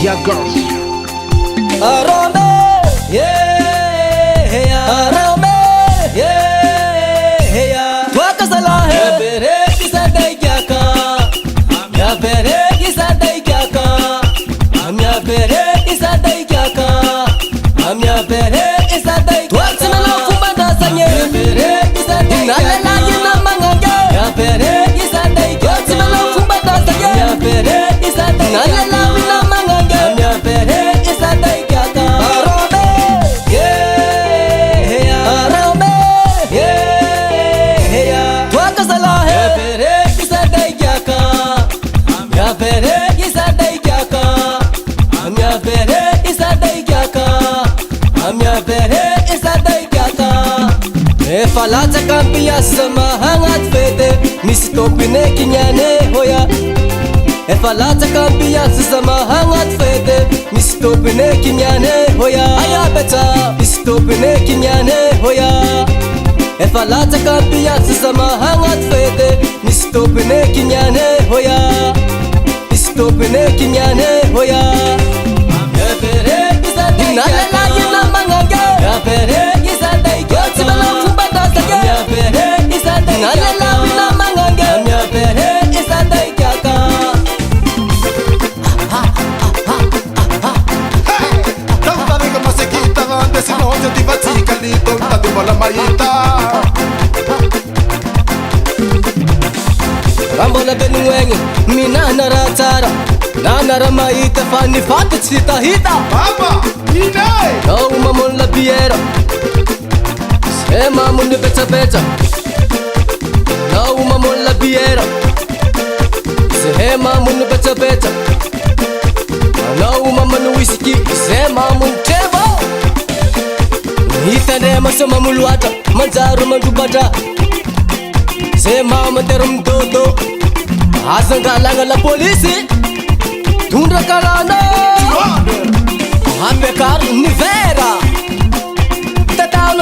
Yaga Arame, yeah, Arame, yeah, Twaka salahe, bere kisa dai kyaka, ya bere kisa dai kyaka, amya bere kisa dai kyaka, amya bere kisa dai kyaka. Twaka na kumanda sanye, bere kisa dai kyaka, nalala yina manganga, ya bere kisa dai kyaka. Twaka na kumanda sanye, ya bere kisa dai kyaka, nalala yina manganga, amya bere kisa dai kyaka. Arame, yeah, Arame, yeah, Twaka salahe, bere kisa dai kyaka, amya bere kisa dai kyaka, amya bere kisa dai kyaka, amya bere kisa dai kyaka. Falata kampia sama hangat fete mistopine kinyane hoya. Falata kampia sama hangat fete mistopine kinyane hoya. Aya beta mistopine kinyane hoya. Falata kampia sama hangat fete mistopine kinyane hoya. Mistopine kinyane hoya. Ya bere kisa dai kyaka, yina manganga. Ya bere kisa dai kyaka, ya bere kisa dai kyaka, yina manganga. Ya bere kisa dai kyaka. Tanta nigga masekita ngande sinonje tivatika lito tadubala maita. Rambola benuenge, mina naratara, nanara maita fani fata chita hita. Baba, ine. No mamon la biera, sema mun beta beta. No mamon la biera, sema mun beta beta. No mamon whisky, sema mun tebo. Hita ne masama mulwata, manzaru mandubata. Sema materum dodo, asanga langa la polisi. Tundra karana, hape kar nivera. Tatao,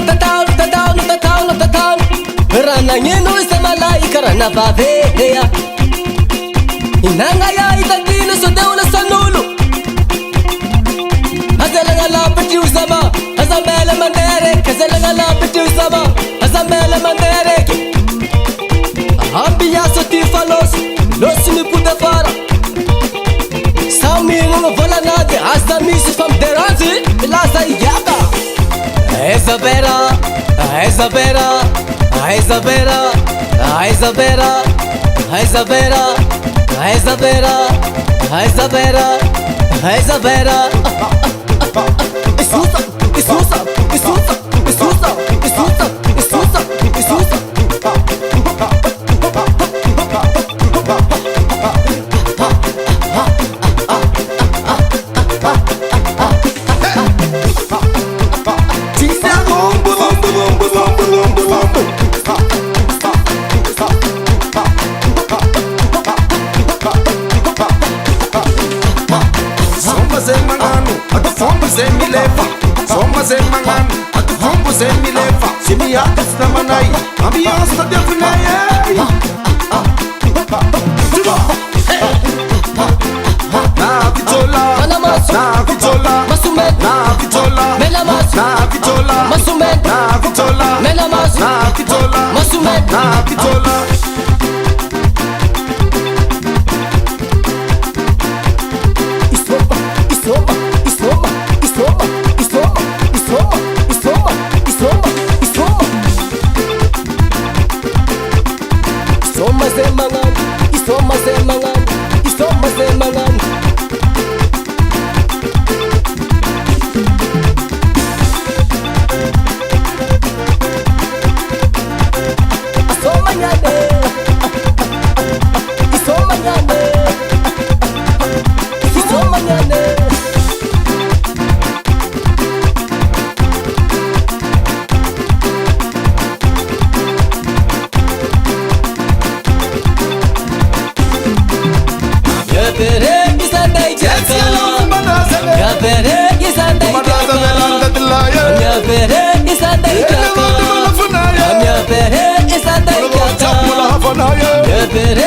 rana ngeno sema lai karana baveya. Inanga ya itagino so deula sanulu. Azalanga la peti usama, azambele mandere, kazalanga la peti usama, azambele mandere. Ambia so tifalos, los ni puta fara. Sami ngo vola nade, asami si fam deranzi, la sayaka. Isabella, Isabella, Isabella, Isabella, Isabella, Isabella, Isabella, Isabella. Isusa, Isusa, Isusa, Isusa, Isusa, Isusa, Isusa. Soma zemangan, atu fombo zemilefa. Simi atas namanai, ambiance ta defunai. Na vitola, na vitola, Masumet, na vitola, Melamas, na vitola, Masumet, na vitola, Melamas, na vitola, Masumet, na vitola. Isoma zemangan. Isoma nyane, Isoma nyane, Isoma nyane. Ya bere kisa dai kyaka, ya bere kisa dai kyaka, ya bere kisa dai kyaka, ya bere kisa dai kyaka, ya bere